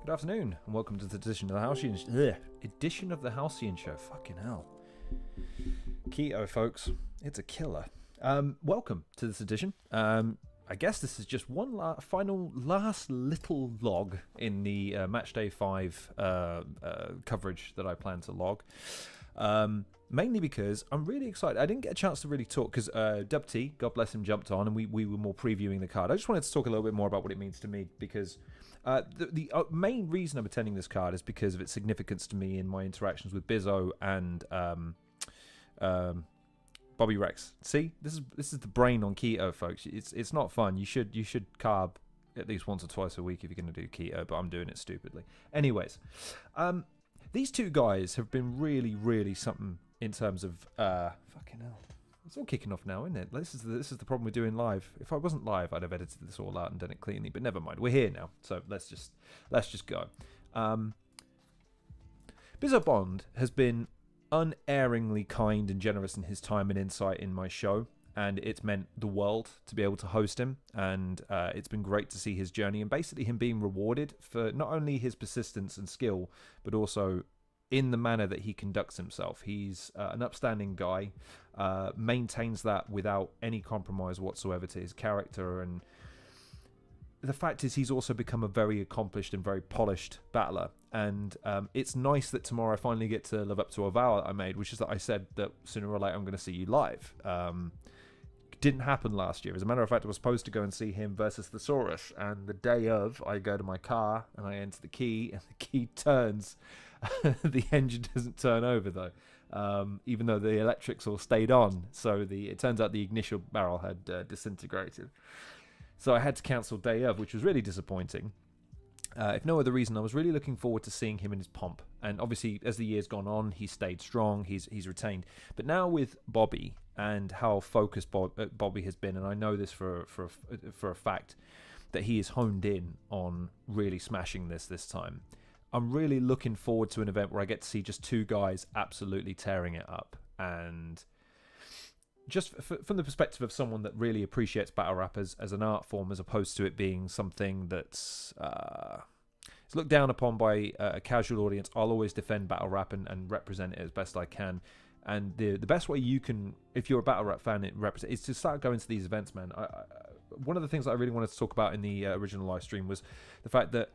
Good afternoon, and welcome to the edition of the Halcyon show. Fucking hell. Keto, folks. It's a killer. Welcome to this edition. I guess this is just one last little log in the Matchday 5 coverage that I plan to log. Mainly because I'm really excited. I didn't get a chance to really talk because Dub T, God bless him, jumped on and we were more previewing the card. I just wanted to talk a little bit more about what it means to me because the main reason I'm attending this card is because of its significance to me in my interactions with Bizzo and Bobby Rex. See, this is the brain on keto, folks. It's not fun. You should carb at least once or twice a week if you're going to do keto, but I'm doing it stupidly. Anyways, these two guys have been really something in terms of fucking hell. It's all kicking off now, isn't it? This is the problem with doing live. If I wasn't live, I'd have edited this all out and done it cleanly. But never mind, we're here now, so let's just go. Bizzo Bond has been unerringly kind and generous in his time and insight in my show, and it's meant the world to be able to host him. And it's been great to see his journey and basically him being rewarded for not only his persistence and skill, but also in the manner that he conducts himself. He's an upstanding guy, maintains that without any compromise whatsoever to his character, and the fact is he's also become a very accomplished and very polished battler. And it's nice that tomorrow I finally get to live up to a vow that I made, which is that I said that sooner or later I'm going to see you live. Didn't happen last year. As a matter of fact, I was supposed to go and see him versus Thesaurus, and the day of, I go to my car and I enter the key, and the key turns. The engine doesn't turn over though, even though the electrics all stayed on. So it turns out the ignition barrel had disintegrated. So I had to cancel day of, which was really disappointing. If no other reason, I was really looking forward to seeing him in his pomp. And obviously, as the year's gone on, he's stayed strong. He's retained. But now with Bobby and how focused Bobby has been, and I know this for a fact that he is honed in on really smashing this time. I'm really looking forward to an event where I get to see just two guys absolutely tearing it up. And just from the perspective of someone that really appreciates battle rap as an art form, as opposed to it being something that's it's looked down upon by a casual audience, I'll always defend battle rap and represent it as best I can. And the best way you can, if you're a battle rap fan, is to start going to these events, man. One of the things that I really wanted to talk about in the original live stream was the fact that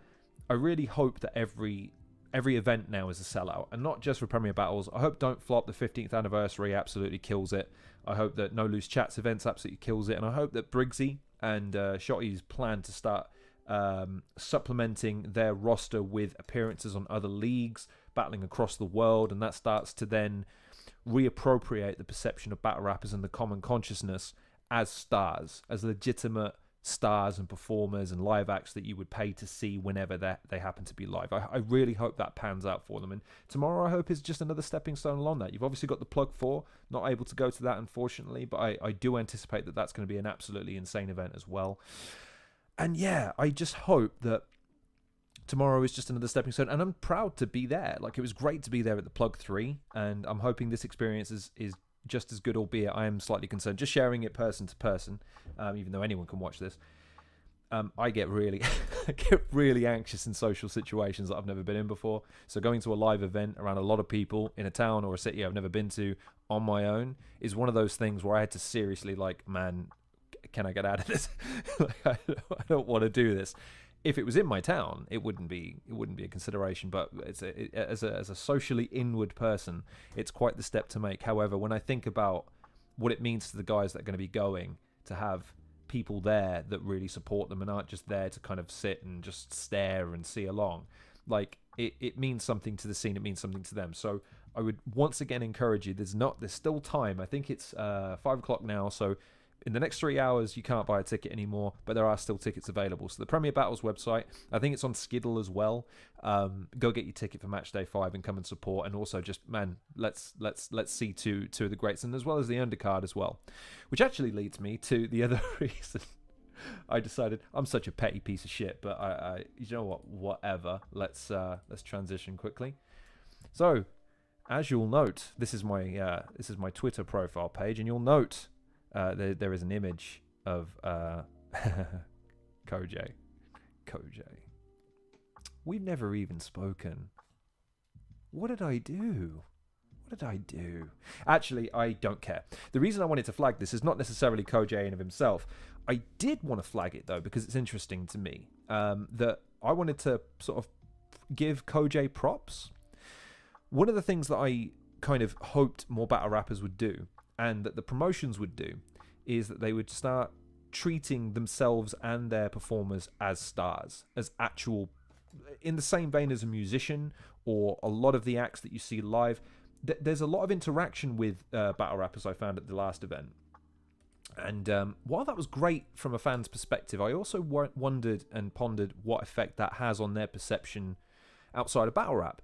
I really hope that every event now is a sellout, and not just for Premier Battles. I hope Don't Flop, the 15th anniversary, absolutely kills it. I hope that No Loose Chats events absolutely kills it, and I hope that Briggsy and Shotty's plan to start supplementing their roster with appearances on other leagues, battling across the world, and that starts to then reappropriate the perception of battle rappers and the common consciousness as stars, as legitimate stars and performers and live acts that you would pay to see whenever they happen to be live. I really hope that pans out for them, and tomorrow I hope is just another stepping stone along that. You've obviously got the plug for, not able to go to that unfortunately, but I do anticipate that that's going to be an absolutely insane event as well. And yeah, I just hope that tomorrow is just another stepping stone, and I'm proud to be there. Like, it was great to be there at the plug 3, and I'm hoping this experience is just as good, albeit I am slightly concerned. Just sharing it person to person, even though anyone can watch this, I get really anxious in social situations that I've never been in before. So going to a live event around a lot of people in a town or a city I've never been to on my own is one of those things where I had to seriously, like, man, can I get out of this? Like, I don't want to do this. If it was in my town, it wouldn't be a consideration. But as a socially inward person, it's quite the step to make. However, when I think about what it means to the guys that are going to be going, to have people there that really support them and aren't just there to kind of sit and just stare and see along, like, it means something to the scene. It means something to them. So I would once again encourage you. There's still time. I think it's 5 o'clock now. So in the next 3 hours, you can't buy a ticket anymore, but there are still tickets available. So the Premier Battles website, I think it's on Skiddle as well. Go get your ticket for Matchday 5 and come and support. And also just, man, let's see two of the greats, and as well as the undercard as well. Which actually leads me to the other reason I decided I'm such a petty piece of shit, but I you know what? Whatever. Let's transition quickly. So, as you'll note, this is my Twitter profile page, and you'll note there is an image of COJAY. COJAY. We've never even spoken. What did I do? What did I do? Actually, I don't care. The reason I wanted to flag this is not necessarily COJAY in of himself. I did want to flag it, though, because it's interesting to me that I wanted to sort of give COJAY props. One of the things that I kind of hoped more battle rappers would do, and that the promotions would do, is that they would start treating themselves and their performers as stars, as actual, in the same vein as a musician or a lot of the acts that you see live. There's a lot of interaction with battle rappers I found at the last event. And while that was great from a fan's perspective, I also wondered and pondered what effect that has on their perception outside of battle rap.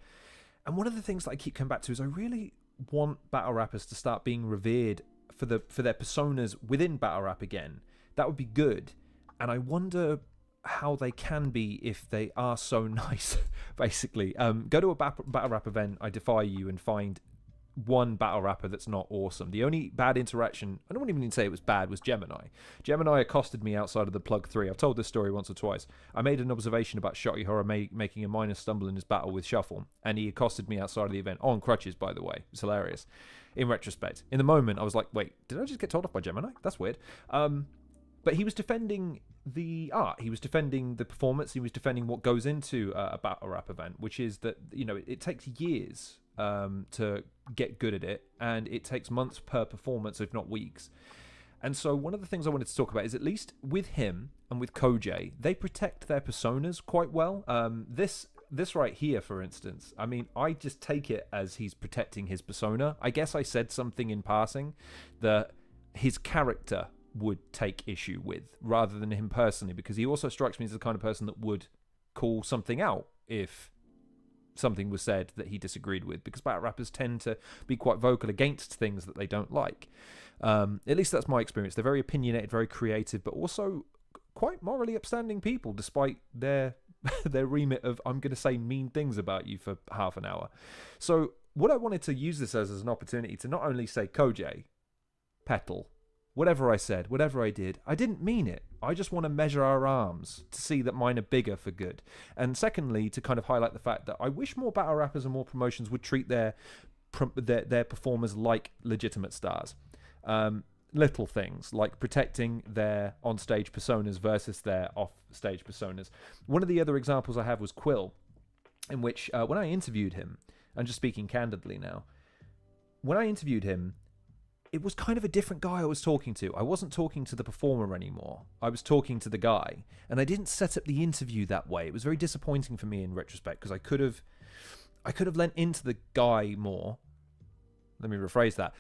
And one of the things that I keep coming back to is I really want battle rappers to start being revered for their personas within battle rap again. That would be good. And I wonder how they can be if they are so nice, basically. Go to a battle rap event, I defy you, and find one battle rapper that's not awesome. The only bad interaction, I don't even say it was bad, was Gemini. Gemini accosted me outside of the Plug 3. I've told this story once or twice. I made an observation about Shotty Horror making a minor stumble in his battle with Shuffle, and he accosted me outside of the event, on crutches, by the way. It's hilarious. In retrospect. In the moment, I was like, wait, did I just get told off by Gemini? That's weird. But he was defending the art. He was defending the performance. He was defending what goes into a battle rap event, which is that, you know, it takes years to get good at it, and it takes months per performance, if not weeks. And so one of the things I wanted to talk about is, at least with him and with COJAY, they protect their personas quite well. This right here, for instance, I mean, I just take it as he's protecting his persona. I guess I said something in passing that his character would take issue with rather than him personally, because he also strikes me as the kind of person that would call something out if something was said that he disagreed with, because battle rappers tend to be quite vocal against things that they don't like. At least that's my experience. They're very opinionated, very creative, but also quite morally upstanding people, despite their remit of, I'm going to say mean things about you for half an hour. So what I wanted to use this as an opportunity to not only say, COJAY, Petal, whatever I said, whatever I did, I didn't mean it. I just want to measure our arms to see that mine are bigger for good. And secondly, to kind of highlight the fact that I wish more battle rappers and more promotions would treat their performers like legitimate stars. Little things like protecting their on-stage personas versus their off-stage personas. One of the other examples I have was Quill, in which when I interviewed him, and just speaking candidly now, when I interviewed him, it was kind of a different guy I was talking to. I wasn't talking to the performer anymore. I was talking to the guy. And I didn't set up the interview that way. It was very disappointing for me in retrospect, because I could have lent into the guy more. Let me rephrase that.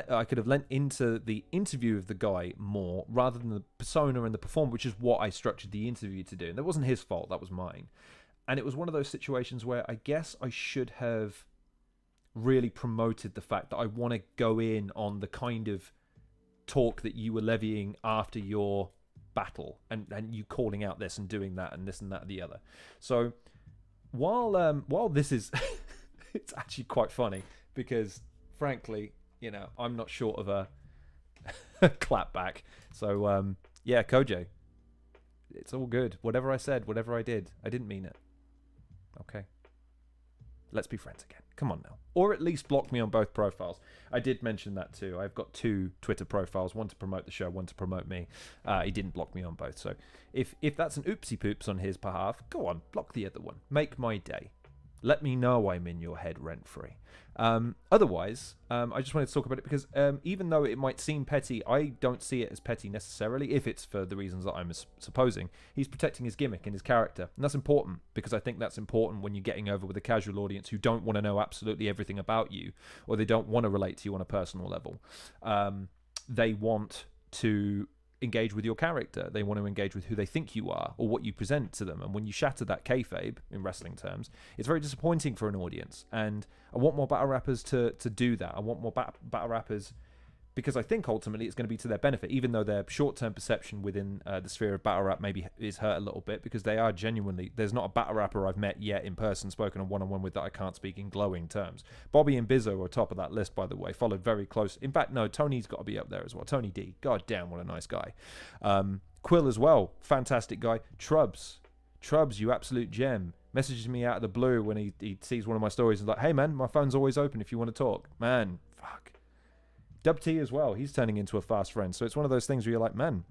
I could have lent into the interview of the guy more rather than the persona and the performer, which is what I structured the interview to do. And that wasn't his fault. That was mine. And it was one of those situations where I guess I should have really promoted the fact that I want to go in on the kind of talk that you were levying after your battle, and you calling out this and doing that and this and that and the other. So while this is it's actually quite funny, because frankly, you know, I'm not short of a clapback. So yeah, COJAY, it's all good. Whatever I said, whatever I did, I didn't mean it. Okay, let's be friends again. Come on now. Or at least block me on both profiles. I did mention that too. I've got 2 Twitter profiles, one to promote the show, one to promote me. He didn't block me on both. So if that's an oopsie poops on his behalf, go on, block the other one. Make my day. Let me know I'm in your head rent-free. Otherwise, I just wanted to talk about it because even though it might seem petty, I don't see it as petty necessarily, if it's for the reasons that I'm supposing. He's protecting his gimmick and his character. And that's important, because I think that's important when you're getting over with a casual audience who don't want to know absolutely everything about you, or they don't want to relate to you on a personal level. They want to engage with your character. They want to engage with who they think you are or what you present to them. And when you shatter that kayfabe, in wrestling terms, it's very disappointing for an audience. And I want more battle rappers to do that. I want more battle rappers because I think ultimately it's going to be to their benefit, even though their short-term perception within the sphere of battle rap maybe is hurt a little bit, because they are genuinely, there's not a battle rapper I've met yet in person, spoken on one-on-one with, that I can't speak in glowing terms. Bobby and Bizzo are top of that list, by the way, followed very close. In fact, no, Tony's got to be up there as well. Tony D, god damn, what a nice guy. Quill as well, fantastic guy. Trubs, you absolute gem. Messages me out of the blue when he sees one of my stories and like, hey man, my phone's always open if you want to talk. Man, fuck. Dub T as well, he's turning into a fast friend. So it's one of those things where you're like, man,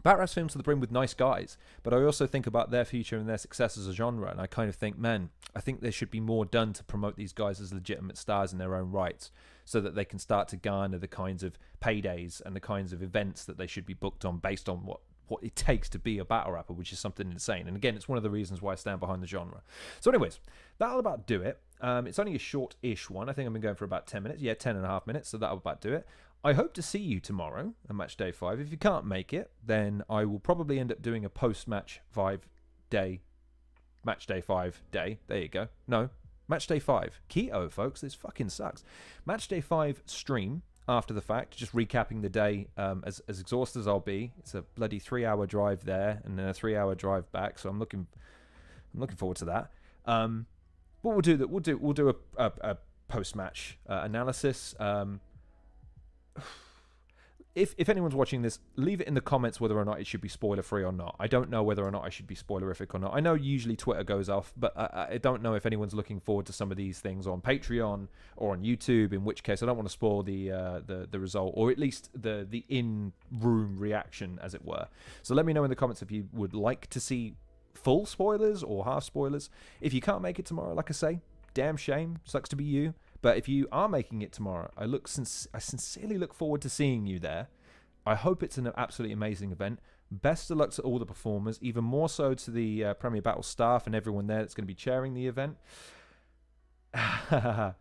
Bat Rap's filmed to the brim with nice guys, but I also think about their future and their success as a genre, and I kind of think, man, I think there should be more done to promote these guys as legitimate stars in their own rights, so that they can start to garner the kinds of paydays and the kinds of events that they should be booked on based on what it takes to be a battle rapper, which is something insane. And again, it's one of the reasons why I stand behind the genre. So anyways, that'll about do it. It's only a short-ish one. I think I've been going for about 10 minutes. Yeah, 10 and a half minutes, so that'll about do it. I hope to see you tomorrow on Matchday 5. If you can't make it, then I will probably end up doing a post-match 5 day, Matchday 5 day. There you go. No, Matchday 5. Keto, folks. This fucking sucks. Matchday 5 stream after the fact, just recapping the day, as exhausted as I'll be. It's a bloody 3-hour drive there and then a 3-hour drive back, so I'm looking forward to that. But we'll do a post-match analysis. If anyone's watching this, leave it in the comments whether or not it should be spoiler-free or not. I don't know whether or not I should be spoilerific or not. I know usually Twitter goes off, but I don't know if anyone's looking forward to some of these things on Patreon or on YouTube, in which case I don't want to spoil the result, or at least the in-room reaction, as it were. So let me know in the comments if you would like to see full spoilers or half spoilers. If you can't make it tomorrow, like I say, damn shame. Sucks to be you. But if you are making it tomorrow, I sincerely look forward to seeing you there. I hope it's an absolutely amazing event. Best of luck to all the performers, even more so to the Premier Battle staff and everyone there that's going to be chairing the event. I've got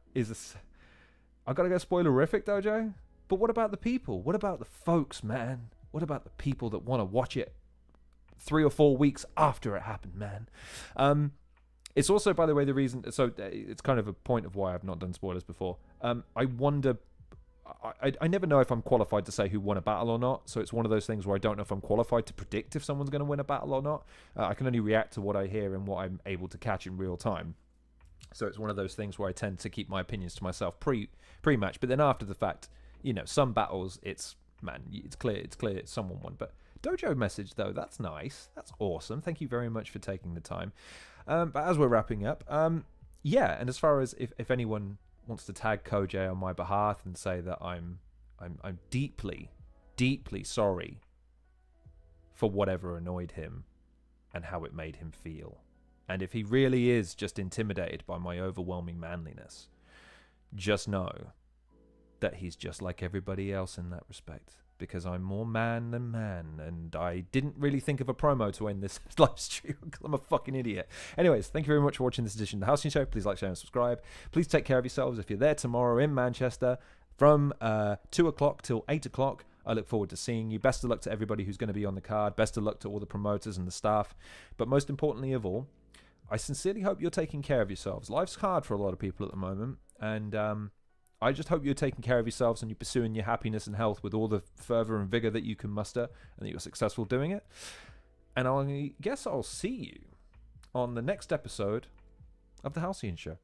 to go spoilerific, Dojo? But what about the people? What about the folks, man? What about the people that want to watch it 3 or 4 weeks after it happened, man? It's also, by the way, the reason... So it's kind of a point of why I've not done spoilers before. I wonder... I never know if I'm qualified to say who won a battle or not. So it's one of those things where I don't know if I'm qualified to predict if someone's going to win a battle or not. I can only react to what I hear and what I'm able to catch in real time. So it's one of those things where I tend to keep my opinions to myself pre-match. But then after the fact, some battles, it's clear someone won. But Dojo message, though, that's nice. That's awesome. Thank you very much for taking the time. But as we're wrapping up, yeah, and as far as if anyone wants to tag COJAY on my behalf and say that I'm deeply, deeply sorry for whatever annoyed him and how it made him feel. And if he really is just intimidated by my overwhelming manliness, just know that he's just like everybody else in that respect. Because I'm more man than man, and I didn't really think of a promo to end this live stream because I'm a fucking idiot. Anyways, thank you very much for watching this edition of the Halcyon Show. Please like, share, and subscribe. Please take care of yourselves. If you're there tomorrow in Manchester from 2 o'clock till 8 o'clock, I look forward to seeing you. Best of luck to everybody who's going to be on the card. Best of luck to all the promoters and the staff. But most importantly of all, I sincerely hope you're taking care of yourselves. Life's hard for a lot of people at the moment, and I just hope you're taking care of yourselves and you're pursuing your happiness and health with all the fervor and vigor that you can muster, and that you're successful doing it. And I guess I'll see you on the next episode of The Halcyon Show.